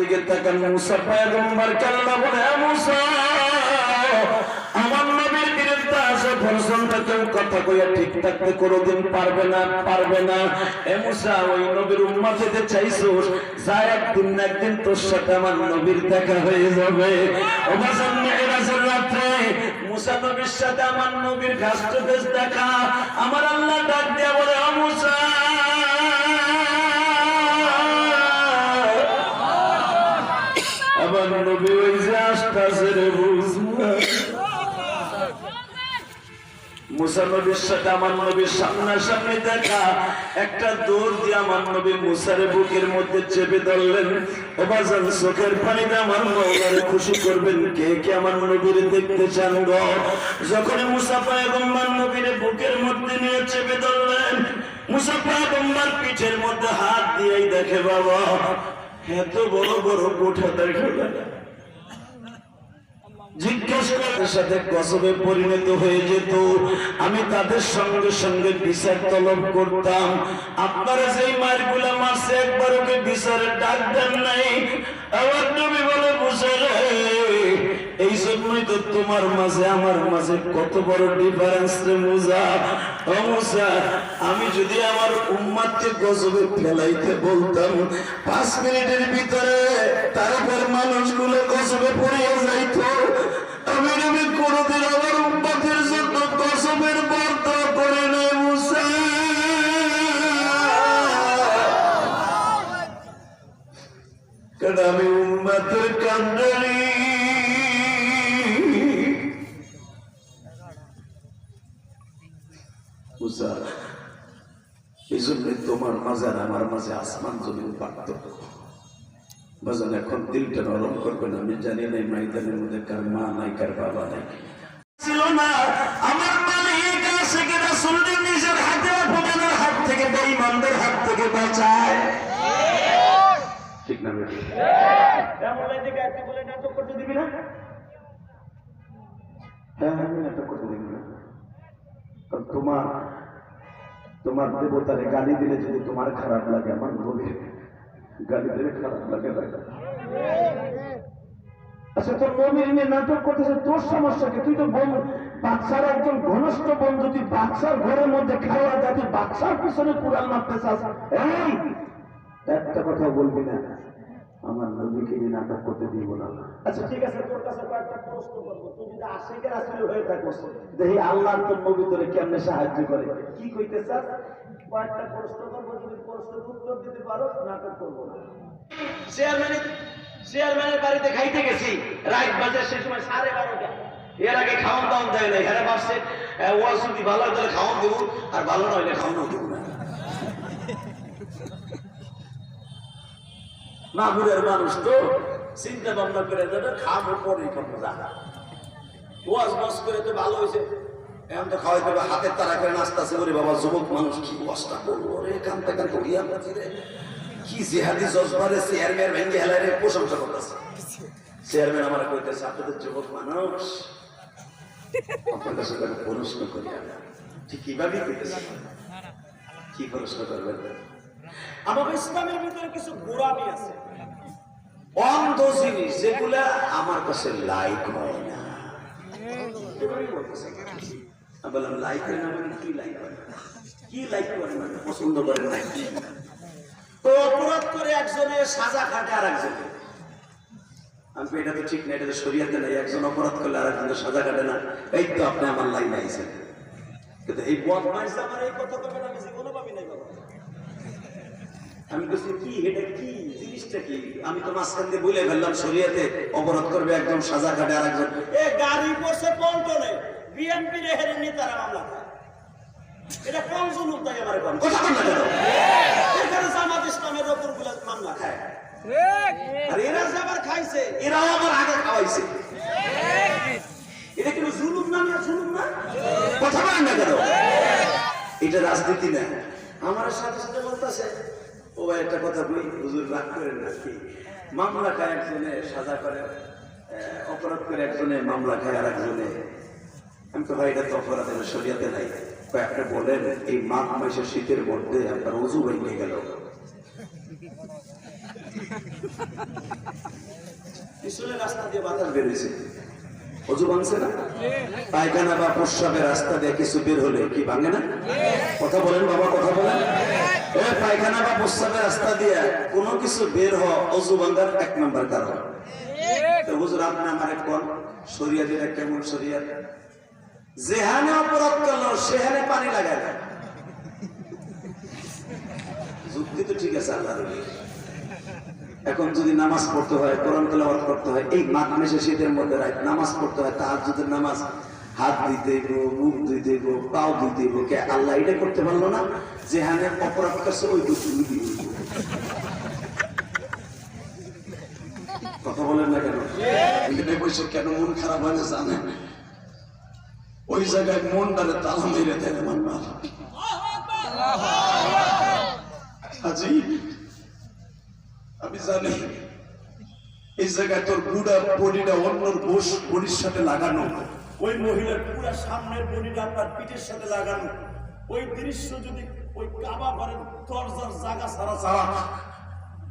দিকে তাকান মুসা পয়গম্বর আল্লাহ বলে মুসা আমার নবীর বিরুদ্ধে আসে ফরসনটা কেউ কথা কইয়া ঠিক থাকতে কোনোদিন পারবে না এ মুসা ওই নবীর উম্মত হতে চাইছোস যা একদিন না একদিন তোর সাথে আমার নবীর দেখা হয়ে যাবে ও বাজান মেরাজের রাতে মুসা নবীর সাথে আমার নবীর ফেস টু ফেস দেখা আমার আল্লাহ ডাক দিয়া বলে ও মুসা আমার নবী ওই যে আসতেছে রে মুসা নবীর সাথে আমার নবীর সামনাসামনি দেখা একটা দৌড় দিয়ে আমার নবী মুসার বুকের মধ্যে চেপে ধরলেন ও বাজান চোখের পানিতে আমার মওলারে খুশি করবেন কে কে আমার নবীর দেখতে চান গো যখন মুসা পয়গম্বর নবীর বুকের মধ্যে নিয়ে চেপে ধরলেন মুসা পয়গম্বর পিঠের মধ্যে হাত দিয়েই দেখে বাবা এত বড় বড় কোঠা দেখে জিজ্ঞেস করার সাথে গজবে পরিণত হয়ে যেত আমি তাদের সঙ্গে সঙ্গে বিচার তলব করতাম আপনারা যেই মারগুলা মারছে একবার ওকে বিচারের ডাক দেন নাই আবার নবী বলে বুঝে রে এই জন্যই তো তোমার মাঝে আমার মাঝে কত বড় ডিফারেন্স রে মুসা ও মুসা আমি যদি আমার উম্মতকে গজবে ফেলাইতে বলতাম 5 মিনিটের ভিতরে তারপর মানুষগুলো গজবে পড়িয়ে যাইতো আমি নবী কোনদিন আমার উম্মতের জন্য গজবের বরদোয়া করে নাই মুসা কারণ আমি উম্মতের কান্ডারি মুসা এই জন্যই তোমার মাঝে আর আমার মাঝে আসমান জমিন পার্থক্য বাজান এখন দিলটা নরম করবেন আমি জানি না ময়দানের মধ্যে কার মা নাই কার বাবা নাই ছিল না আমার মালিক আছে কি রাসূলের নিজের হাতে অপমানের হাত থেকে বেঈমানদের হাত থেকে বাঁচায় ঠিক না বেটি এমন দিকে একটু বলে নাটক করতে দিবি না হ্যাঁ আমি নাটক করতে দিবি না তোমার দেবতারে গালি দিলে যদি তোমার খারাপ লাগে আমার নবীর গালি দিলে খারাপ লাগে আচ্ছা তোর নবীর নিয়ে নাটক করতেছে তোর সমস্যা কি তুই তো বাচ্চার একজন ঘনিষ্ঠ বন্ধু তুই বাচ্চার ঘরের মধ্যে খাওয়া যায় তুই বাচ্চার পিছনে কুড়াল মারতে চাস এই একটা কথা বলবি না আমার নবীকে নিয়ে নাটক করতে দিব না আচ্ছা ঠিক আছে তোর কাছে কয়েকটা প্রশ্ন করবো তুই যদি আশিকের আসলে হয়ে থাকিস দেখি আল্লাহ তোর নবী তোরে কেমনে সাহায্য করে কি কইতে চাস কয়েকটা প্রশ্ন করবো যদি প্রশ্নের উত্তর দিতে পারো নাটক করবো না চেয়ারম্যানের বাড়িতে খাইতে গেছি রাত বাজে সে সময় 12:30 এর আগে খাওয়ান দাওয়ান দেয় নাই হেরা ভাবছে ও যদি ভালো হয় তাহলে খাওয়ান দেবো আর ভালো না হইলে খাওয়ানো দেবো না মাগুরের মানুষ তো চিন্তা ভাবনা করে যাবে খাবো পরে খাবো ওয়াজ বাস করে তো ভালো হয়েছে এখন তো খাওয়াই দেবে হাতের তারা করে নাস্তা আছে ওরে বাবা যুবক মানুষ কি কষ্ট করবো রে কানতে কানতে গিয়া রে কি জিহাদি জজবারে চেয়ারম্যান ভেঙ্গে হেলারে প্রশংসা করতেছে চেয়ারম্যান আমার কইতেছে আপনাদের যুবক মানুষ আপনার কাছে প্রশ্ন করি ঠিক কিভাবে কইতেছে কি প্রশ্ন করবেন আমাদের ইসলামের ভিতরে কিছু গোড়ামি আছে অন্ধ জিনিস যেগুলা আমার কাছে লাইক হয় না আমি বললাম লাইক হয় না মানে কি লাইক হয় না কি লাইক করে না পছন্দ করে না তো অপরাধ করে একজনে সাজা খাটে আর একজনে আমি এটা তো ঠিক না এটা তো শরীয়তে নাই একজন অপরাধ করলে আর একজন সাজা কাটে না এই তো আপনি আমার লাইন আইছেন কিন্তু এই বদমাইশ আমার এই কথা কবেন আমি জীবনে পাবি নাই বাবা আমি বলছি কি এটা কি জিনিসটা কি আমি তো মাঝখান দিয়ে বলে ফেললাম শরীয়তে অপরাধ করবে একজন সাজা কাটে আর একজন এ গাড়ি পড়ছে পল্টনে বিএনপি রেহের নেতারা মামলা খায় এটা কোন জুলুম তাই আমার কোন কথা বল না কেন এখানে জামাত ইসলামের উপর গুলা মামলা খায় ঠিক আর এরা যাবার খাইছে এরাও আমার আগে খাওয়াইছে ঠিক এটা কি জুলুম না জুলুম না কথা বল না কেন এটা রাজনীতি না আমার সাথে সাথে বলতাছে ও একটা কথা বলি হুজুর রাগ করেন না কি মামলা খায় একজনে সাজা করে অপরাধ করে একজনে মামলা খায় আর একজনে আমি তো ভাই এটা তো অপরাধের শরীয়তে নাই আপনি বলেন এই মাঘ মাসের শীতের মধ্যে আপনার ওযু ভেঙে গেল পিছনের রাস্তা দিয়ে বাতাস বেরিয়েছে, অজু ভাঙছে না? পায়খানা বা প্রস্রাবের রাস্তা দিয়ে কিছু বের হলে কি ভাঙে না? কথা বলেন বাবা, কথা বলেন। পায়খানা বা প্রস্রাবের রাস্তা দিয়ে কোনো কিছু বের হওয়া অজু ভাঙার 1 নম্বর কারণ। তো হুজুর আপনি আমার কোন শরিয়া দিলে কেমন শরিয়া? যেখানে অপরাধ করলো সেখানে পানি লাগায় না। যুক্তি তো ঠিক আছে আল্লাহর। এখন যদি নামাজ পড়তে হয়, কোরআন তেলাওয়াত করতে হয়, এই মাঘ মাসে শীতের মধ্যে নামাজ পড়তে হয়, তাহাজ্জুদের নামাজ, হাত ধুইতে হইব, মুখ ধুইতে হইব, পাও ধুইতে হইব, কে আল্লাহ এটা করতে পারলো না? যেখানে অপরাধ করছে ওই তুমি দিয়ে। কথা বলেন না কেন? বসে কেন মন খারাপ হয় না জানেন? ওই জায়গায় মনটারে তালা মেরে দেয় আমার মা। হাজি আমি জানি এই জায়গায় তোর পুরা বডিটা অন্যর বডির সাথে লাগানো, ওই মহিলার পুরা সামনের বডিটা আপনার পিঠের সাথে লাগানো, ওই দৃশ্য যদি ওই কাবা ঘরের দরজার জায়গা ছাড়া ছাড়া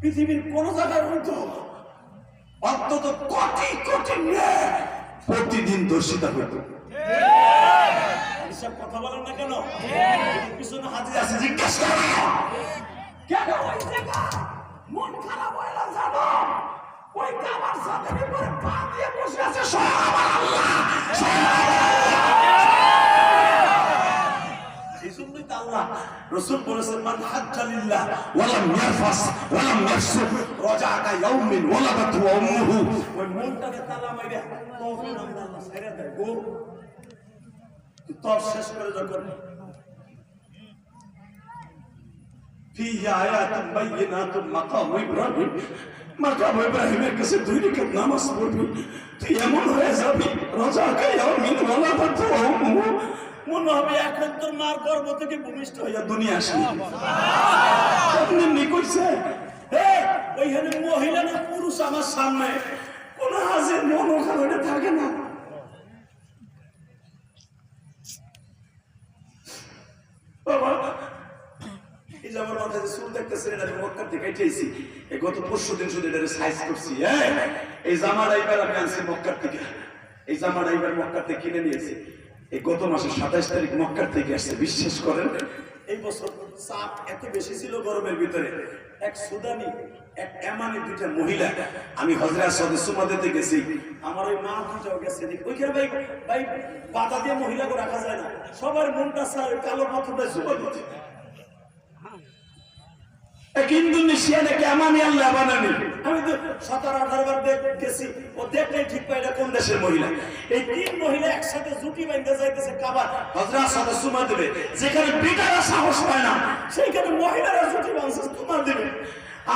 পৃথিবীর কোন জায়গায় হইতো, অন্তত কোটি কোটি প্রতিদিন দর্শিতা হইত। এইসব কথা বলেন না কেন? পিছনে হাজির আছে, জিজ্ঞেস করো কেন ওই জায়গা মন খারাপ হয় না জানো? ওই কাবার সাথে উপরে পা দিয়ে বসে আছে স্বয়ং আমার আল্লাহ। এইজন্যই তো আল্লাহ রাসূল বলেছেন, মান হাজ্জা লিল্লাহ ওয়া লাম ইয়ারফাস ওয়া লাম ইয়াফসুক রাজা কা ইয়াউমিন ওয়ালাদাতু উম্মুহু। ওই মনটাকে তালা মাইরা তখন আল্লাহ ছেড়ে দেয় গো। তর শেষ করে যখন ফিহা আয়াতুন বাইয়িনাতুন মাকাম ইব্রাহিম, মাকাম ইব্রাহিমের কাছে 2 রাকাত নামাজ পড়বি, তুই এমন হয়ে যাবি রাজা কা ইয়াউমিন ওয়ালাদাতু উম্মুহু। মনে হবে এখন তোর মার গর্ভ থেকে ভূমিষ্ঠ হইয়া দুনিয়া আসবে। কইছে ওইখানে মহিলা না পুরুষ আমার সামনে, কোন হাজির মন ওখানে থাকে না। বাবা এই যে আমার মাথায় চুল দেখতেছেন, এটা আমি মক্কা থেকে কেটেছি। এই গত 5 দিন শুধু এটা সাইজ করছি। এই জামাটা এবার আমি আনছি মক্কা থেকে, এই জামাটা এবার মক্কা থেকে কিনে নিয়েছি। এই গত মাসের 27 তারিখ মক্কার থেকে আসছে। বিশ্বাস করেন এই বছর চাপ এত বেশি ছিল গরমের ভিতরে, এক সুদানি এক এমানি 2টা মহিলা, আমি হযরত সদস্যমাদেতে গেছি, আমার ওই মা দুটাও গেছে। ওইখানে ভাই ভাই বাধা দিয়ে মহিলাকে রাখা যায় না, সবার মনটা স্যার কালো পাথরটা জুবা দিতে। ইন্দোনেশিয়া নাকি আমানি আল্লাহ বানানি, আমি তো 17-18 বার গেছি, ও দেখলেই ঠিক পাই না কোন দেশের মহিলা। এই 3 মহিলা একসাথে জুটি বাঁধতে যাইতেছে কাবা হযরত সাদসুমা দেবে, যেখানে বেটারা সাহস পায় না সেইখানে মহিলারা জুটি বাঁধছে তোমার দেবে।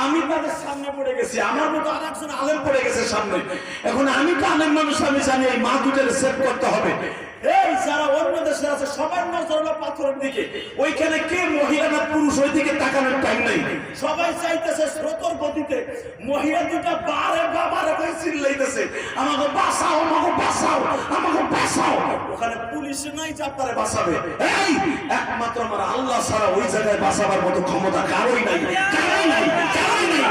আমি তাদের সামনে পড়ে গেছি, আমার মতো আরেকজন আলেম পড়ে গেছে সামনে। এখন আমি তো আলেম মানুষ, আমি জানি এই মা দুটারে সেভ করতে হবে। এই যারা অন্য দেশে আছে সবার নজর হলো পাথরের দিকে, ওইখানে কে মহিলা না পুরুষ ওই দিকে তাকানোর টাইম নাই। সবাই চাইতেছে স্রোতর গতিতে, মহিলা দুটা বারে বাবারে কই চিল্লাইতেছে, আমাকে বাঁচাও, আমাকে বাঁচাও, আমাকে বাঁচাও। ওখানে পুলিশ নাই যে আপনারে বাঁচাবে। এই একমাত্র আমার আল্লাহ ছাড়া ওই জায়গায় বাঁচাবার মতো ক্ষমতা কারোই নাই, কারোই নাই, কারোই নাই।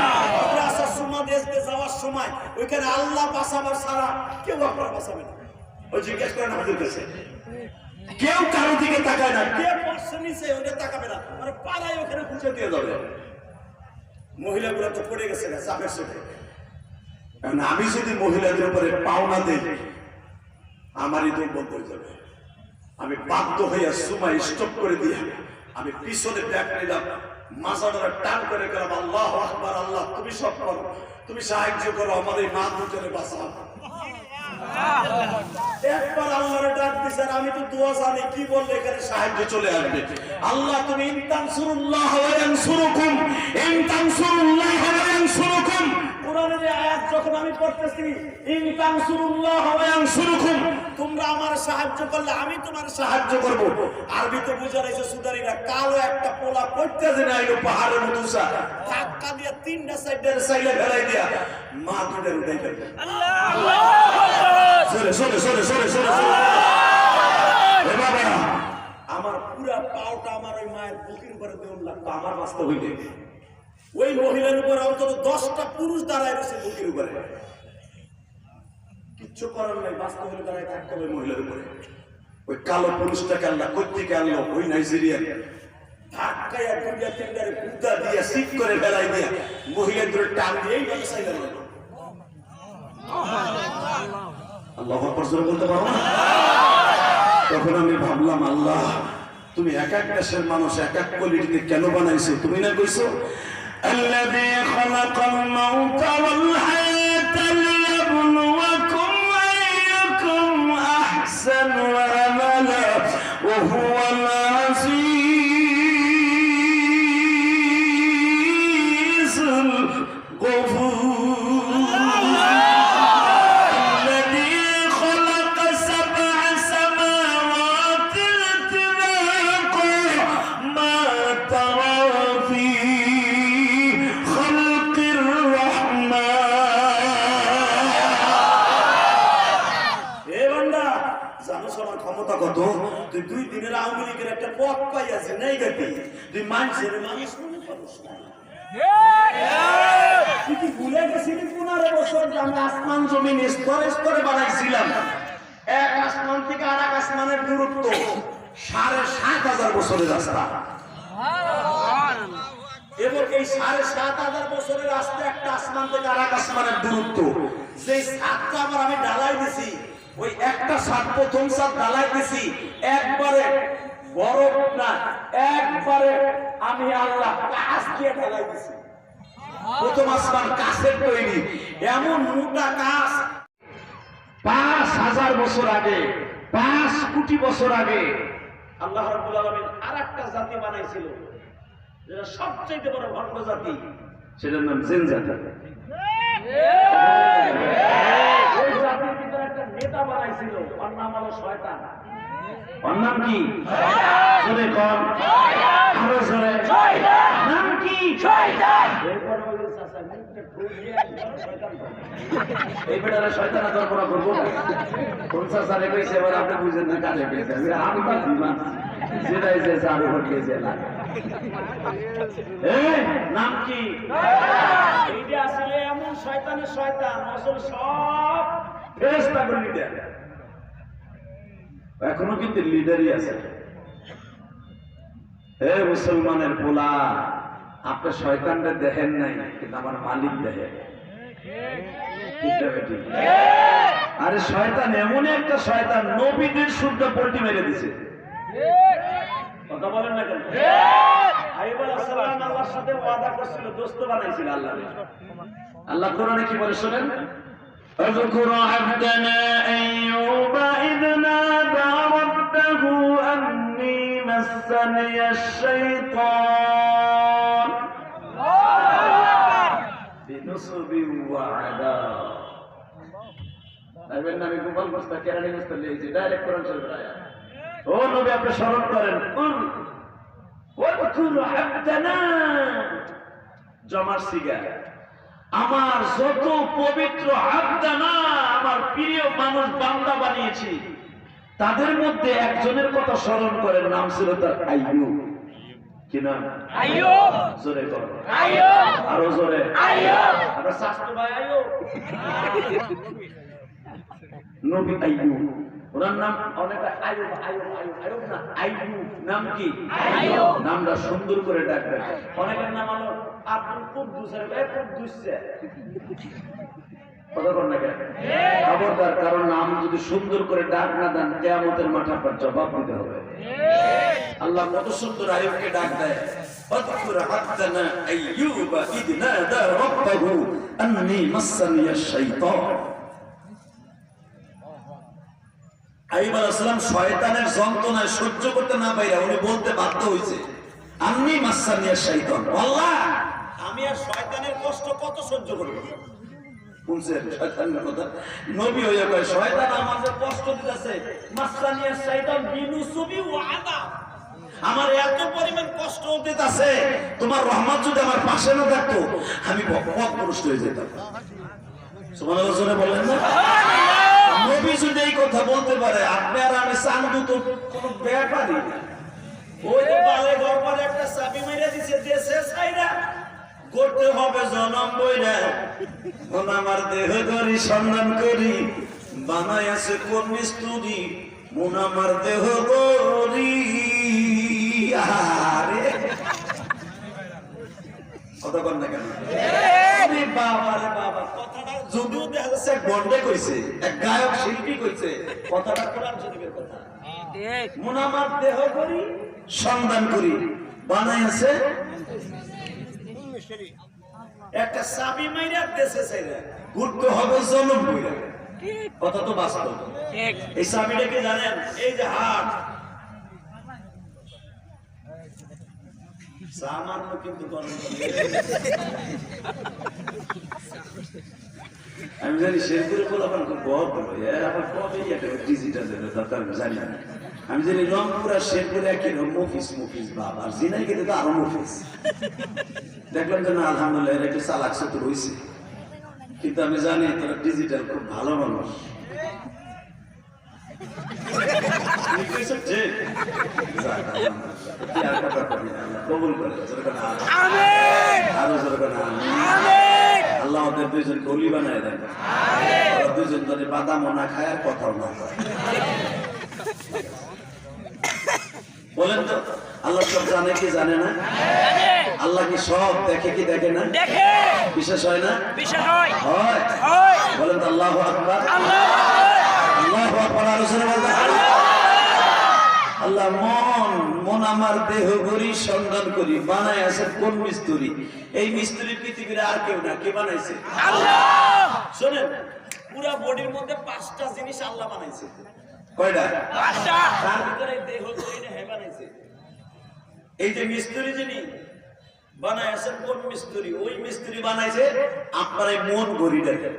রাসূল সুমাদেশে যাওয়ার সময় ওইখানে আল্লাহ বাঁচাবার ছাড়া কেউ আপনারা বাঁচাবে না। ওই জিজ্ঞেস করেন হাজির কাছে, কেউ কারো দিকে তাকায় না, কে পাশে নিচে ওটা তাকাবে না, আর পাড়ায় ওখানে খুঁজে দিয়ে যাবে। মহিলাগুলো তো পড়ে গেছে না চাপের চোখে। কারণ আমি যদি মহিলাদের উপরে পাওনা দেই আমারই তো বন্ধ হয়ে যাবে। আমি বাধ্য হইয়া সুমাই স্টপ করে দিয়ে আমি পিছনে ব্যাগ নিলাম, মাজাটা টান করে গেলাম, আল্লাহু আকবার, আল্লাহ তুমি সব করো, তুমি সাহায্য করো, আমাদের মা দুজনে বাঁচাও। একবার আল্লাহরে ডাক দিছেন, আমি তো দোয়া জানি, কি বললে এখানে সাহায্য চলে আসবে। আল্লাহ তুমি ইন তানসুরুল্লাহ ওয়া ইয়ানসুরুকুম, ইন তানসুরুল্লাহ ওয়া ইয়ানসুরুকুম। কোরআনের আয়াত যখন আমি পড়তেছি, ইন তানসুরুল্লাহ ওয়া ইয়ানসুরুকুম, তোমরা আমার সাহায্য করলে আমি তোমার সাহায্য করব। আরবিতে বুঝাইছে সুদারিরা, কালো একটা পোলা পড়তে যে নাইলো পাহাড়ের মতো উঁচা, ধাক্কা দিয়ে 3টা সাইডের সাইলে ফেলাই দিয়া মা দুটার উঠাই ফেলবে। আল্লাহ আমার পুরা পাওটা আমার ওই মায়ের বুকের উপরে দেওয়ার লাগতো, আমার বাস্তব হইলে ওই মহিলার উপরে অন্তত 10টা পুরুষ দাঁড়ায় রয়েছে বুকের উপরে, কিচ্ছু করার নাই, বাস্তব হলে দাঁড়ায় থাকতে হবে মহিলার উপরে। ওই কালো পুরুষটাকে আল্লাহ কোত্থেকে আনলো, ওই নাইজেরিয়ান ধাক্কায়া দুইটা তিনটারে গুদা দিয়া সিট করে বেলায় দিয়া মহিলা ধরে টান দিয়ে এই ব্যবসায় গেল। আল্লাহ আকবার জোরে বলতে পারো না? তখন আমি ভাবলাম, আল্লাহ তুমি এক এক দেশের মানুষ এক এক কোয়ালিটিতে কেন বানাইছো? তুমি না কইছো আল্লাযী খালাকাল মাউতা ওয়াল হায়াতা লিয়াবলুয়াকুম আইয়ুকুম আহসানু আমালা ওয়া হুয়াল আজিজুল গফুর। তুই 2 দিনের আওয়ামী লীগের একটা পথ পাইয়াছে নাই গাতি, তুই মানুষের মানুষ মনে করিস না। তুই কি ভুলে গেছিলি 15 বছর আমি আসমান জমিন স্তরে স্তরে বানাইছিলাম, এক আসমান থেকে আর এক আসমানের দূরত্ব 7,500 বছরের রাস্তা, এবং এই 7,500 বছরের রাস্তা একটা আসমান থেকে আর এক আসমানের দূরত্ব, যে ছাদটা আবার আমি ঢালাই দিছি, ওই একটা ছাদ প্রথম ছাদ ঢালাই দিছি একবারে বরফ না, একবারে আমি আল্লাহ কাঁচ দিয়ে ঢালাই দিছি। প্রথম আসমান কাঁচের তৈরি, এমন মোটা কাঁচ 5,000 বছর আগে, 5 কোটি বছর আগে আল্লাহ রাব্বুল আলামিন আরেকটা জাতি বানাইছিল, যেটা সবচেয়ে বড় ভণ্ড জাতি, সেটার নাম জিন জাতি। ওই জাতির ভিতরে একটা নেতা বানাইছিল, ওর নাম হলো শয়তান। ওর নাম কি? জোরে কর, আরো জোরে। নাম কি? শয়তান। এই বেটারা শয়তানা কল্পনা করবো না, কোন চাষারে কইছে এবার আপনি বুঝেন না কাজে পেয়েছে, আমি তো বিমান যেটাই যে চালু হয়ে যায়। নাম কি? এইটা আসলে এমন শয়তানের শয়তান, আসলে সব ফেরেশতাদের লিডার, এখনো কিন্তু লিডারই আছে। হে মুসলমানের পোলা, আপনি শয়তানটা দেখেন নাই, কিন্তু আমার মালিক দেখেন। আরে শয়তান এমন একটা শয়তান, নবীদের শুদ্ধ পল্টি মেরে দিছে। কথা বলেন না কেন? আইয়ুব আলাইহিস সালাম আল্লাহর সাথে ওয়াদা করেছিল, দোস্ত বানাইছিল আল্লাহ। আল্লাহ কোরআনে কি বলে শুনেন, اذكر عبدنا أيوب إذ نادى ربه أني مسني الشيطان بنصب وعذاب। আমি গোপাল বস্তা কেরানি বস্তা লিখেছি, ডাইরেক্ট কোরআন শরীফের আয়াত। ও নবী আপনি স্মরণ করেন, ওয়াজকুর আবদানা জমার সিগা, আমার যত পবিত্র আবদানা, আমার প্রিয় মানুষ বান্দা বানিয়েছি, তাদের মধ্যে একজনের কথা স্মরণ করেন, নাম ছিল তার আইয়ুব। কি নাম? আইয়ুব। জোরে কর, আইয়ুব। আরো জোরে, আইয়ুব। আমরা শাস্ত্র ভাই আইয়ুব, নবী আইয়ুব। ওনার নাম অনেকটা আইয়ুব, আইয়ুব, আইয়ুব, আইয়ুব না, আইয়ুব। নাম কি? আইয়ুব। নামটা সুন্দর করে ডাকবেন। অনেকের নাম হলো আব্দুল কুদ্দুস, কুদ্দুস। কথা বল না কেন? খবরদার, কারণ নাম যদি সুন্দর করে ডাক না দেন, কিয়ামতের মাঠে আপনার জবাব দিতে হবে। আল্লাহ কত সুন্দর আইয়ুবকে ডাক দেয়, ওয়াজকুর আবদানা আইয়ুব ইয নাদা রাব্বাহু আন্নী মাসসানিয়াশ শাইতান। আইয়ুব আলাইহিস সালাম শয়তানের যন্ত্রণায় সহ্য করতে না পাইরা উনি বলতে বাধ্য হইছে, আন্নী মাসসানিয়াশ শাইতান, আল্লাহ আমি আর শয়তানের কষ্ট কত সহ্য করব। বুঝছেন শয়তানের কথা? নবী হইয়া কয়, শয়তান আমাকে কষ্ট দিতেছে, মাসসানিয়াশ শাইতান বিনুসুবি ওয়া আযাব, আমার এত পরিমাণ কষ্ট দিতেছে, তোমার রহমত যদি আমার পাশে না থাকতো আমি পথভ্রষ্ট হয়ে যেতাম। সুবহানাল্লাহ জোরে বলেন না? নবী যদি এই কথা বলতে পারে, আপনি আর আমি চান্দু তো কোনো ব্যাপারই না। ওই যে বালে ঘর পরে একটা চাবি মেরে দিছে, দেশে ছাইরা করতে হবে জনম বইরা মন আমার দেহ করি সন্ধান করি বানাই আছে কোন মিস্তুরি মন আমার দেহ করি আরে কথা বল না কেন বাবা রে বাবা কথাটা যদিও দেখা যাচ্ছে এক বন্ডে কইছে এক গায়ক শিল্পী কইছে কথাটা কোরআন শরীফের কথা মন আমার দেহ করি সন্ধান করি বানাই আছে একটা চাবি মাইরা দেশে চাইরা ঘুরতে হবে জনম বইরা কথা তো বাস্তব এই চাবিটা কি জানেন এই যে হাট সামান্য কিন্তু আমি জানি শেরপুরে বলাবার খুব বড় আবার কবে ডিজিটাল আমি জানি না আমি জানি রংপুর আর শেরপুরে একই মফিস মফিস বাবা আর জিনাই কিন্তু তো আরো মফিস দেখলাম যে না আলহামদুলিল্লাহ এর একটু চালাক চতুর হয়েছে কিন্তু আমি জানি তারা ডিজিটাল খুব ভালো মানুষ আল্লাহ ওদের দুইজন গলি বানায় দেন দুইজন ধরে বাদামও না খায় আর কথাও না খায় বলেন তো আল্লাহ সব জানে কি জানে না আল্লাহ কি সব দেখে কি দেখে না বিশেষ হয় না হয় বলেন তো আল্লাহু আকবার আল্লাহু আকবার আর জোরে বলবেন আল্লাহ মন আমার দেহ করি সন্ধান করি বানায় আছে কোন মিস্ত্রি এই মিস্ত্রি পৃথিবীর আর কেউ না কে বানাইছে আল্লাহ শুনেন পুরো বডির মধ্যে 5টা জিনিস আল্লাহ বানাইছে কয়টা 5টা তার ভিতরে দেহ করিটা হে বানাইছে এই যে মিস্ত্রি যিনি বানায় আছেন কোন মিস্ত্রি ওই মিস্ত্রি বানাইছে আপনার এই মন গড়িটাকে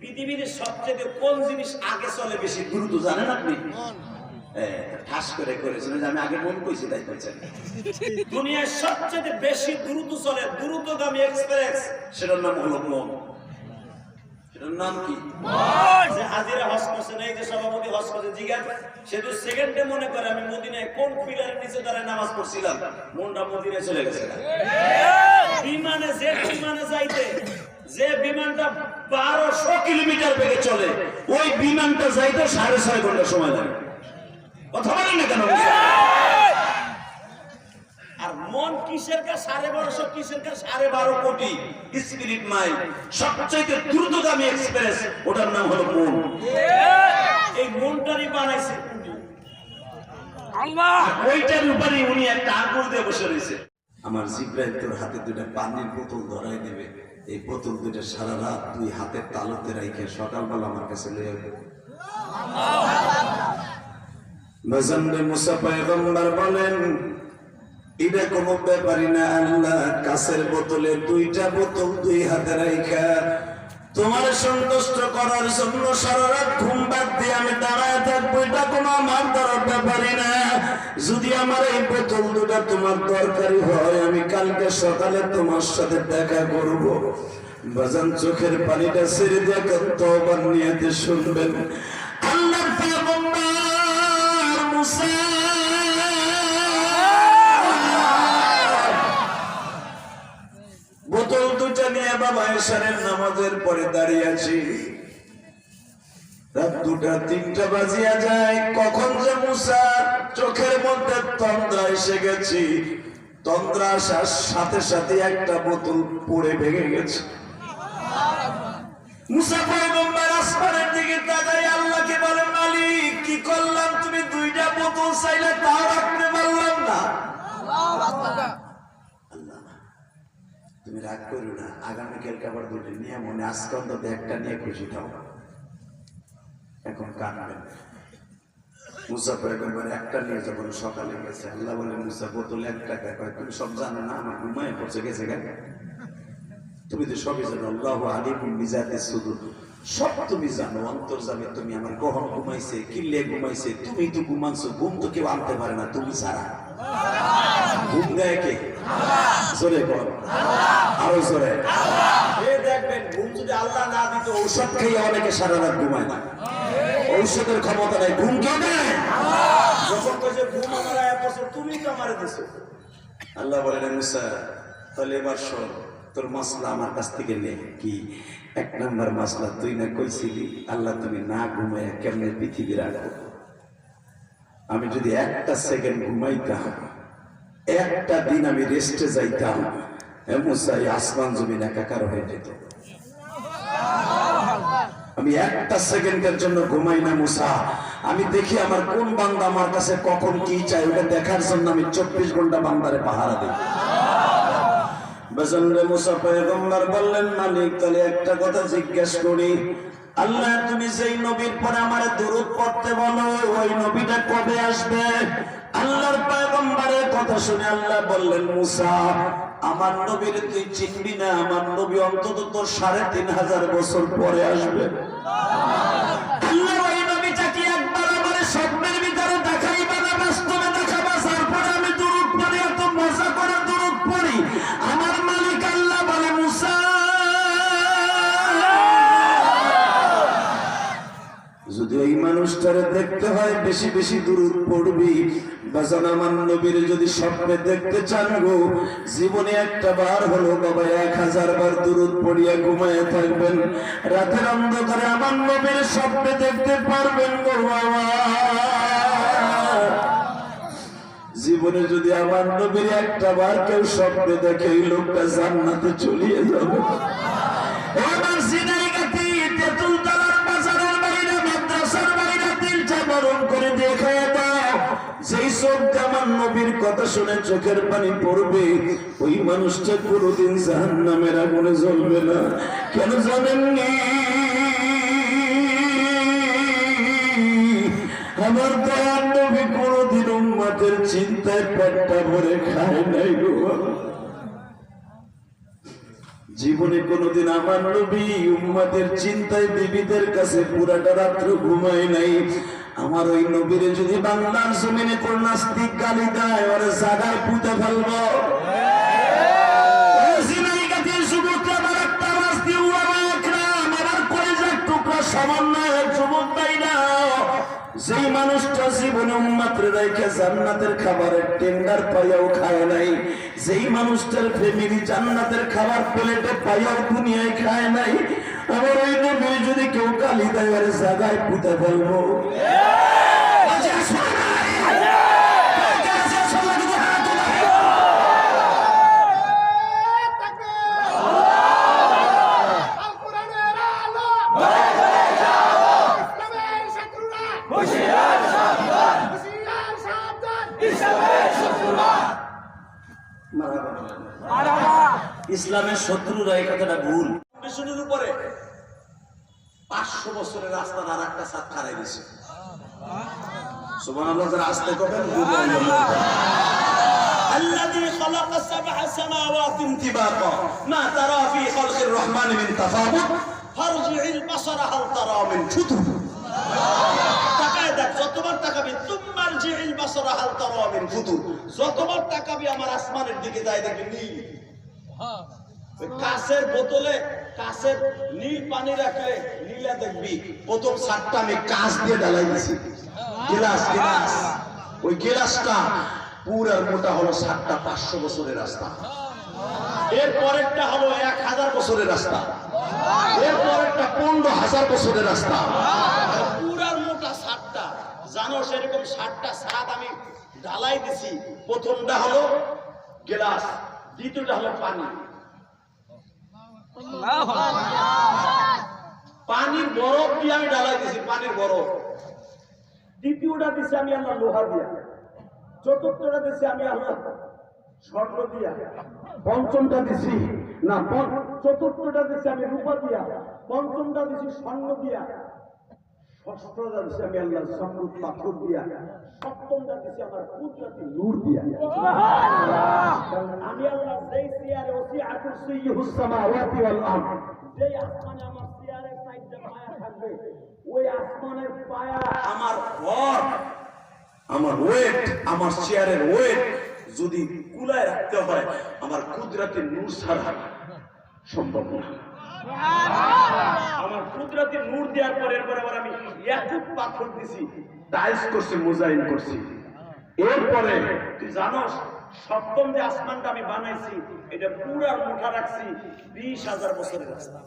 পৃথিবীর সবচেয়ে কোন জিনিস আগে চলে বেশি দ্রুত জানেন আপনি ঠাস করে করেছেন যে আমি আগে মন কইছি তাই কইছেন দুনিয়ার সবচেয়ে বেশি দ্রুত চলে দ্রুতগামী এক্সপ্রেস সেটার নাম হলো মন সেটার নাম কি মন যে হাজিরা হজ করছেন এই যে সভাপতি হজ করছে জিজ্ঞাস সে তো সেকেন্ডে মনে করে আমি মদিনায় কোন পিলারের নিচে দাঁড়ায় নামাজ পড়ছিলাম মনটা মদিনায় চলে গেছে বিমানে যে বিমানে যাইতে যে বিমানটা 1200 কিলোমিটার বেগে চলে ওই বিমানটা যাইতে 6.5 ঘন্টা সময় লাগে কথা বলেন না কেন আর মন কিসের কা 1250 কিসের কা 12.5 কোটি স্পিরিট মাইল সবচেয়ে দ্রুতগামী এক্সপ্রেস ওটার নাম হলো মন এই মনটারই বানাইছে আল্লাহ ওইটার উপরে উনি একটা আঙ্গুল দিয়ে বসে রয়েছে আমার জিব্রাইল তোর হাতে দুটো পানির বোতল ধরাই দেবে এই বোতল দুটো সারা রাত তুই হাতের তালুতে রেখে সকালবেলা আমার কাছে লয়ে যাবে বাজানরে মুসা পয়গম্বর বলেন এটা কোনো ব্যাপারই না আল্লাহ কাছের বোতলে 2টা বোতল দুই হাতে রাখা তোমার সন্তুষ্ট করার জন্য সারা রাত ঘুম বাদ দিয়ে আমি দাঁড়ায় থাকবো এটা কোনো আমার দ্বারা ব্যাপারই না যদি আমার এই বোতল দুটা তোমার দরকারি হয় আমি কালকে সকালে তোমার সাথে দেখা করব বাজান চোখের পানিটা ছেড়ে দিয়ে তওবার নিয়তে শুনবেন আল্লাহর পয়গম্বর মুসা বোতল দুটা নিয়ে বাবা এশারের নামাজের পরে দাঁড়িয়ে আছি রাত 2টা 3টা বাজিয়া যায় কখন যে মুসা চোখের মধ্যে তন্দ্রা এসে গেছি তন্দ্রা আসার সাথে সাথে একটা বোতল পড়ে ভেঙে গেছে মুসা পয়গম্বর আসমানের দিকে তাকাই আল্লাহকে বলে মালিক কি করলাম তুমি 2টা বোতল চাইলে তাও রাখতে পারলাম না আল্লাহ তুমি রাগ করো না আগামীকালকে আবার 2টা নিয়ে মনে আজকে অন্তত একটা নিয়ে খুশি থাও এখন কাঁদবেন মুসা পয়গম্বর একটা নিয়ে যখন সকালে গেছে আল্লাহ বলে মুসা বোতল 1 টাকা কয় তুমি সব জানো না আমার ঘুমায় পড়ছে গেছে কেন তুমি তো সবই জানো আল্লাহু আলিমুল বিজাতিস সুদূর সব তুমি জানো অন্তর্জামে তুমি আমার কখন ঘুমাইছে কিল্লে ঘুমাইছে তুমি তো ঘুমানছো ঘুম তো কেউ আনতে পারে না তুমি ছাড়া ঘুম দেয় কে জোরে বল আরো জোরে দেখবেন ঘুম যদি আল্লাহ না দিত ঔষধ খেয়ে অনেকে সারা রাত ঘুমায় না ঔষধের ক্ষমতা নাই ঘুম কে দেয় যখন কইছে ঘুম আমার আয়া পড়ছে তুমি তো আমারে দিছো আল্লাহ বলেন মুসা তাহলে এবার শোন তোর মাসলা আমার কাছ থেকে নে। কি এক নাম্বার মাসলা? তুই না কইছিলি আল্লাহ তুমি না ঘুমায় কেমনে পৃথিবী রাখো? আমি যদি একটা সেকেন্ড ঘুমাইতাম, একটা দিন আমি রেস্টে যাইতাম, মুসা আসমান জমিন একাকার হয়ে যেত। আমি একটা সেকেন্ডের জন্য ঘুমাই না মুসা, আমি দেখি আমার কোন বান্দা আমার কাছে কখন কি চাই, ওটা দেখার জন্য আমি 24 ঘন্টা বান্দারে পাহারা দিই। বেজন্ডে মুসা পয়গম্বর বললেন, মালিক তাহলে একটা কথা জিজ্ঞেস করি, আল্লাহ তুমি যেই নবীর পরে আমার দরুদ পড়তে বলো ওই নবীটা কবে আসবে? আল্লাহর পয়গম্বরের কথা শুনে আল্লাহ বললেন, মুসা আমার নবীর তুই চিনবি না, আমার নবী অন্তত তোর 3500 বছর পরে আসবে। আল্লাহ ওই নবীটাকে একবার আমার স্বপ্নের ভিতরে দেখাইবা না বাস্তবে দেখাবা, তারপরে আমি দরুদ পড়ি, এত মজা করে দরুদ পড়ি। আমার মালিক আল্লাহ বলে, মুসা যদি এই মানুষটারে দেখতে হয় বেশি বেশি দরুদ পড়বি। বাজান আমার নবীর যদি স্বপ্নে দেখতে চান গো, জীবনে একটা বার হলো বাবা 1000 বার দরুদ পড়িয়া ঘুমায় থাকবেন, রাতের অন্ধকারে আমার নবীর স্বপ্নে দেখতে পারবেন গো বাবা। জীবনে যদি আমার নবীর একটা বার কেউ স্বপ্নে দেখে এই লোকটা জান্নাতে চলিয়ে যাবে। আমার সিনাইগাতি তেতুল তলার বাজারের বাইরে মাদ্রাসার বাইরে তিলটা বরণ করে দেখায় দাও, যেই চোখ আমার নবীর কথা শুনে চোখের পানি পড়বে ওই মানুষটা কোনোদিন জাহান্নামের আগুনে জ্বলবে না। কেন জানেননি? আমার দয়ার নবী কোনোদিন উম্মতের চিন্তায় পেটটা ভরে খায় নাই গো। জীবনে কোনোদিন আমার নবী উম্মতের চিন্তায় বিবিদের কাছে পুরাটা রাত্র ঘুমায় নাই। আমার ওই নবীরে যদি বাংলার জমিনে কোন নাস্তিক গালি দেয় ওরে জাগায় পুঁতে ফেলবো। যেই মানুষটা জীবনে উম্মতরে রাইখা জান্নাতের খাবারের টেন্ডার পাইয়াও খায় নাই, যেই মানুষটার ফ্যামিলি জান্নাতের খাবার প্লেটে পাইয়াও দুনিয়ায় খায় নাই, আমার ওই নবী যদি কেউ গালি দেয় ওরে জাগায় পুঁতে ফেলবো। ইসলামের শত্রুরা এই কথাটা ভুল। মিশনের উপরে 500 বছরের রাস্তা আর একটা সাত খারাই দিছে। সুবহানাল্লাহ, যারা আসতে কবেন আল্লাযী খালাকা সাবআ সামাওয়াতিন তিবাকা মা তারা ফি খালকির রহমান মিন তাফাউত ফারজি'ল বাসারা হাল তারা মিন ফুতুর। তাকায় দেখ, যতবার তাকাবি তুমার জি'ল বাসারা হাল তারা মিন ফুতুর, যতবার তাকাবি আমার আসমানের দিকে যায় দেখবি নীল। কাঁচের বোতলে কাঁচের নীল পানি রাখলে নীলা দেখবি। প্রথম সাতটা আমি কাঁচ দিয়ে ঢালাই দিছি, গিলাস গিলাস, ওই গিলাসটা পুরার মোটা হলো 7টা 500 বছরের রাস্তা। এর পরেরটা হলো 1000 বছরের রাস্তা, এর পরেরটা 15000 বছরের রাস্তা, পুরার মোটা 7টা। জানো সেরকম 7টা সাত আমি ঢালাই দিছি। প্রথমটা হলো গিলাস, দ্বিতীয়টা হলো পানি। পানির বরফ দিয়ে আমি ঢালাই দিছি, পানির বরফ। দ্বিতীয়টা দিছি আমি আল্লাহ লোহা দিয়া, চতুর্থটা দিছি আমি আল্লাহ স্বর্ণ দিয়া, পঞ্চমটা দিছি না চতুর্থটা দিছি আমি রূপা দিয়া, পঞ্চমটা দিছি স্বর্ণ দিয়া, ষষ্ঠটা দিছি আমি আল্লাহ সমৃদ্ধ পাথর দিয়া, সপ্তমটা দিছি আমার কুদরতি নূর দিয়া। আমি আল্লাহ যেই চেয়ারে ওসিআ কুরসিয়ুহুস সামাওয়াতি ওয়াল আরদ, যেই আসমানে আমার চেয়ারের সাইডে পায়া থাকবে, ওই আসমানের পায়া আমার ভর, আমার ওয়েট, আমার চেয়ারের ওয়েট যদি কুলায় রাখতে হয় আমার কুদরতি নূর ছাড়া সম্ভব না। আমার কুদরতি নূর দেওয়ার পরে এরপরে আবার আমি ইয়াকুত পাথর দিছি, টাইলস করছি, মোজাইন করছি। এরপরে তুই জানোস সপ্তম যে আসমানটা আমি বানাইছি এটা পুরা মোটা রাখছি 20,000 বছরের রাস্তা।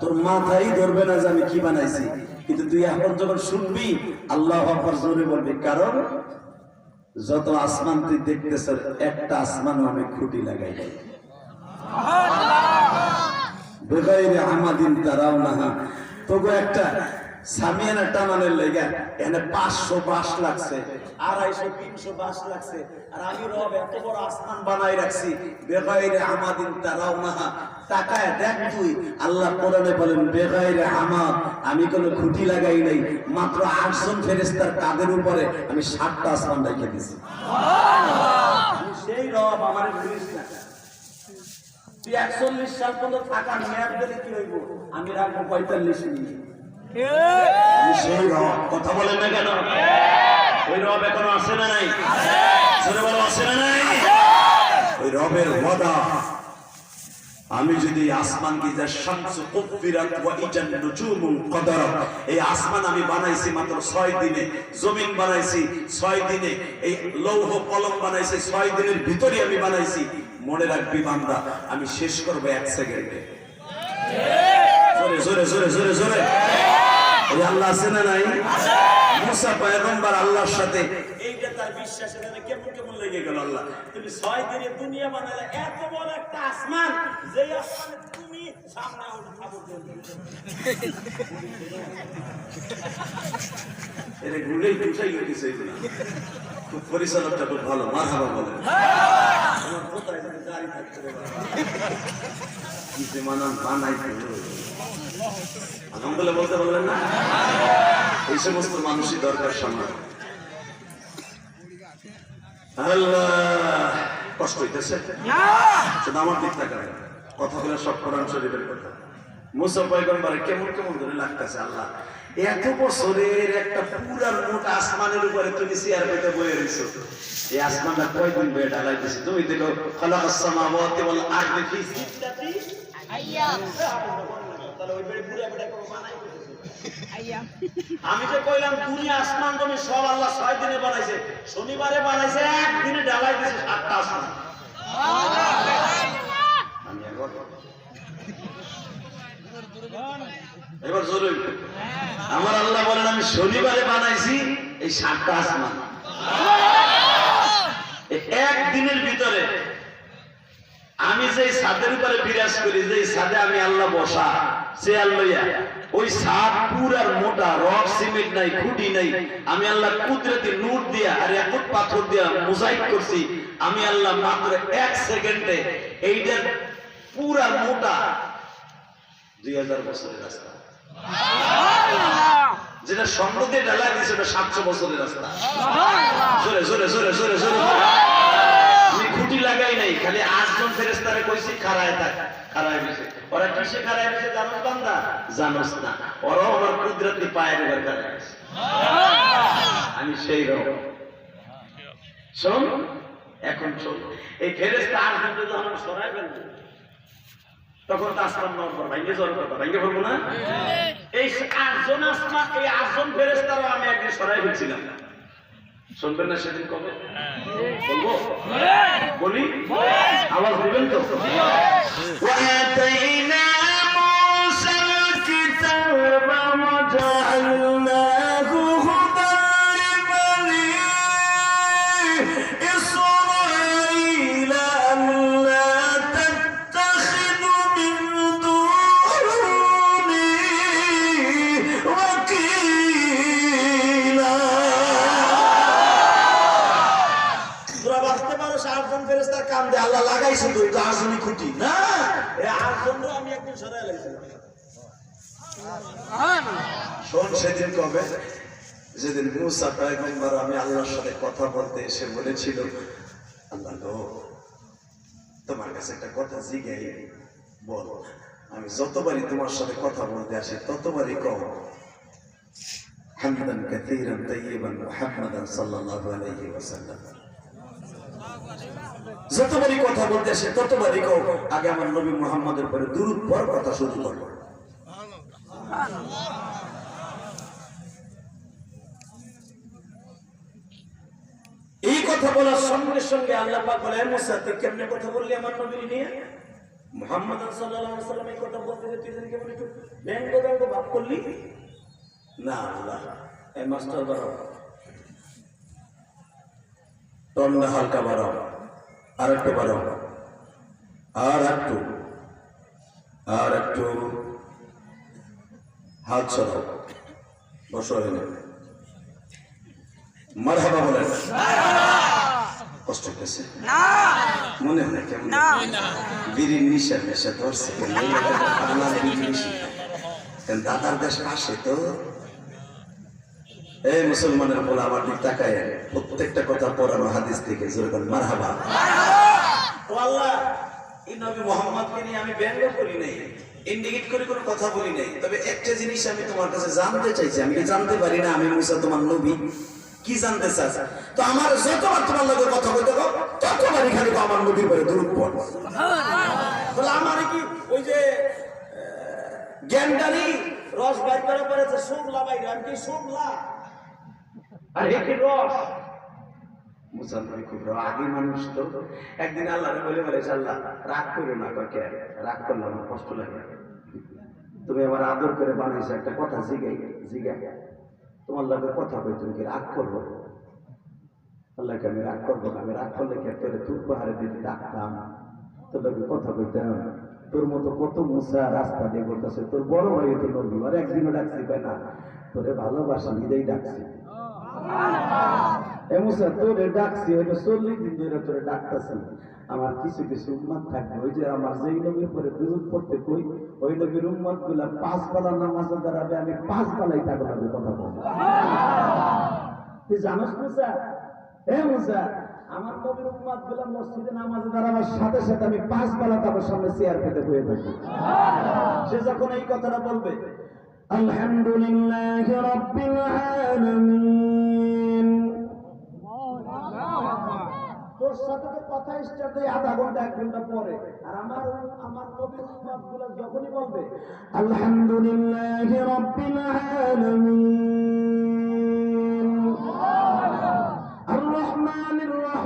তোর মাথায় ধরবে না যে আমি কি বানাইছি, কিন্তু তুই এখন যখন শুনবি আল্লাহু আকবার জোরে বলবি, কারণ যত আসমান তুই দেখতেছ একটা আসমানও আমি খুঁটি লাগাই নাই। বেগাইরে আমাদিন তারাও না, তবু একটা সামিয়ানা টানানোর লেগে এখানে 500 বাঁশ লাগছে, 250-300 বাঁশ লাগছে, আর আমি রব এত বড় আসমান বানাই রাখছি। বেগাইরে আমাদিন তারাও না, তাকায় দেখ তুই, আল্লাহ কোরআনে বলেন বেগাইরে আমাদ, আমি কোনো খুঁটি লাগাই নাই, মাত্র 8 জন ফেরেশতার কাঁধের উপরে আমি 7টা আসমান রেখে দিয়েছি। আমি সেই রব, আমার ভুলিস না। তুই 41 সাল পর্যন্ত থাকা মেয়াদ দিলে কি হইব, আমি রাখবো 45 মিনিট। আমি সেই রব, কথা বলেন না কেন? ওই রব এখনো আছে না নাই? আছে না নাই? ওই রবের ওয়াদা, আমি যদি আসমান কি যা শামসু কুফিরাত ওয়া ইজান নুজুমুন কদারাত, এই আসমান আমি বানাইছি মাত্র 6 দিনে, জমিন বানাইছি 6 দিনে, এই লৌহ কলম বানাইছি 6 দিনের ভিতরে আমি বানাইছি। মনে রাখবি বান্দা, আমি শেষ করব 1 সেকেন্ডে। জোরে জোরে জোরে জোরে জোরে। ওই আল্লাহ আছে না নাই? মুসা পয়গম্বর আল্লাহর সাথে, এইটা তার বিশ্বাসের জন্য কেমন কেমন লেগে গেল। আল্লাহ, তুমি 6 দিনে দুনিয়া বানালে, এত বড় একটা আসমান, যে আসমানে তুমি সামনে উঠাবো এর গুলেই উঠাই গেছে। এগুলো খুব পরিচালকটা খুব ভালো, মারহাবা বলেন। আমার কোথায় গাড়ি থাকতে কি মানান বানাই আলহামদুলিল্লাহ বলতে বললেন না? এই সমস্ত মানুষই দরকার সামনে। আল্লাহ, কষ্ট হইতেছে শুধু আমার দিক তাকায়, কথাগুলো সব কোরআন শরীফের কথা। মুসা পয়গম্বরে কেমন কেমন ধরে লাগতেছে। আল্লাহ, এত বছরের একটা পুরা মোটা আসমানের উপরে তুমি চেয়ার পেতে বয়ে রয়েছো, এই আসমানটা কয়দিন বয়ে ঢালাই দিছে? তুমি দেখো খালাকাস সামাওয়াতি ওয়াল আরদি ফি সিত্তাতি আইয়াম। আমি যে কইলাম দুনিয়া আসমান জমি সব আল্লাহ 6 দিনে বানাইছে, শনিবারে বানাইছে, একদিনে ঢালাই দিছে 7টা আসমান। এবার জোরে আমার আল্লাহ বলেন, আমি শনিবারে বানাইছি এই 7টা আসমান। একদিনের ভিতরে আমি যে ছাদের উপরে বিরাজ করি, যে ছাদে আমি আল্লাহ বসা, সে আল্লাহ ওই ছাদ পুরার মোটা, রক সিমেন্ট নাই, খুঁটি নাই, আমি আল্লাহ কুদরতি নূর দিয়া আর একট পাথর দিয়া মোজাইক করছি। আমি আল্লাহ মাত্র 1 সেকেন্ডে এইটার পুরা মোটা 2000 বছরের রাস্তা, যেটা স্বর্ণ দিয়ে ঢালাই দিয়েছে ওটা 700 বছরের রাস্তা। জোরে জোরে জোরে জোরে জোরে। আমি খুঁটি লাগাই নাই, খালি 8 জন ফেরেশতারে কইছি খাড়ায় থাক, খাড়ায় বসে। ওরা কিসে খাড়ায় বসে জানোস বান্দা? জানোস না, ওরা আমার কুদরতি পায়ের উপর খাড়ায় বসে। আমি সেই রব। শোন, এখন শোন, এই ফেরেশতা 8 জন যখন সরায় ফেলবে, তখন আসমান নড়বো, ভাঙ্গে যাওয়ার কথা, ভাঙ্গে বলবো না? এই 8 জন আসমান, এই 8 জন ফেরেশতারও আমি একদিন সরাই ফেলছিলাম। শুনবেন না সেদিন কবে? বলবো? বলি? আওয়াজ দিবেন তো? وَآتَيْنَا مُوسَى الْكِتَابَ وَجَعَلْنَاهُ هُدًى لِبَنِي إِسْرَائِيلَ أَلَّا تَتَّخِذُوا مِن دُونِي وَكِيلًا। আল্লাহ লাগাইছে তো এটা আসলে খুঁটি না, এই 8 জন আমি একদিন সরাই লাইছিলাম। শোন, সেদিন কবে? যেদিন মুসা পয়গম্বর আমি আল্লাহর সাথে কথা বলতে এসে বলেছিল, আল্লাহ গো, তোমার কাছে একটা কথা জিজ্ঞাই, বল। আমি যতবারই তোমার সাথে কথা বলতে আসি ততবারই কও হামদান কাসীরান তাইয়িবান মুহাম্মাদান সাল্লাল্লাহু আলাইহি ওয়াসাল্লাম। যতবারই কথা বলতে আসে ততবারই কও আগে আমার নবী মুহাম্মদের পরে দুরূদ পড়, কথা শুরু করো। এই কথা কথা বলার সঙ্গে সঙ্গে আল্লাহ পাক বলে, মুসা তুই কেমনে কথা বললি আমার নবী নিয়ে? মুহাম্মদ সাল্লাল্লাহু আলাইহি ওয়াসাল্লাম এই কথা বলতে যে তুই কেমন একটু ব্যঙ্গ ব্যঙ্গ ভাব করলি না? আল্লাহ এই মাস্টার বাড়াও, টন্ডা হালকা বাড়াও, আর একটু বাড়াও, আর একটু হাত ছড়াও, বসো এনে মারহাবা বলেন। কষ্ট পেয়েছে মনে হয় কেমন বিড়ির নিশা নেশা ধরছে, দাদার দেশ আসে তো। এই মুসলমানের বলে আমার দিক তাকায়, প্রত্যেকটা কথা পড়ানো হাদিস থেকে যেরকম মারহাবা। ও আল্লাহ, এই নবী মুহাম্মদকে নিয়ে আমি ব্যঙ্গ করি নাই, ইন্ডিকেট করে কোনো কথা বলি নাই, তবে একটা জিনিস আমি তোমার কাছে জানতে চাইছি। আমি কি জানতে পারি না আমি মুসা তোমার নবী? কি জানতে চাস? তো আমার যতবার তোমার লগে কথা বলতে গো ততবারই খালি আমার নবীর পরে দরুদ পড়। বলে আমার কি ওই যে জ্ঞানদারি রস বাইর করে পড়েছে শুনলা বাইরে, আমি কি শুনলা? আর কি রস মুসলমান খুব রাগী মানুষ তো। একদিন আল্লাহ বলে আল্লাহ রাগ করো না, কাকে রাগ করলে আমার কষ্ট লাগে, তুমি আমার আদর করে বানাইছো, একটা কথা জিগাই তোমার লাগে কথা কই, তুমি কি রাগ করবো? আল্লাহকে আমি রাগ করবো না, আমি রাগ করলে কি তোরে তুর পাহাড়ে দিতে ডাকতাম, তোর লাগে কথা কইতাম? তোর মতো কত মুসা রাস্তা দিয়ে করতেছে, তোর বড় ভাই তো নবী, আর একদিনও ডাকছি পাই না, তোরে ভালোবাসা নিজেই ডাকছি। মুসা তোরে ডাকছি, হয়তো 40 দিন ধরে তোরে ডাকতেছি। আমার কিছু কিছু উম্মত থাকবে, ওই যে আমার যেই নবীর পরে দুরূদ পড়তে কই, ওই নবীর উম্মত গুলা 5 বেলা নামাজে দাঁড়াবে, আমি 5 বেলায় তাকে লাগে কথা বলবো। তুই জানোস মুসা? মুসা, আমার নবীর উম্মত গুলা মসজিদে নামাজে দাঁড়াবার সাথে সাথে আমি 5 বেলা তাদের সামনে চেয়ার পেতে বসে থাকি। সে যখন এই কথাটা বলবে, আলহামদুলিল্লাহি রাব্বিল আলামিন, তোর সাথে তো কথা স্টার্ট হয় আধা ঘন্টা 1 ঘন্টা পরে, আর আমার নবীর উম্মতগুলো যখনই বলবে আলহামদুলিল্লাহি রাব্বিল আলামিন আর রহমানির রহিম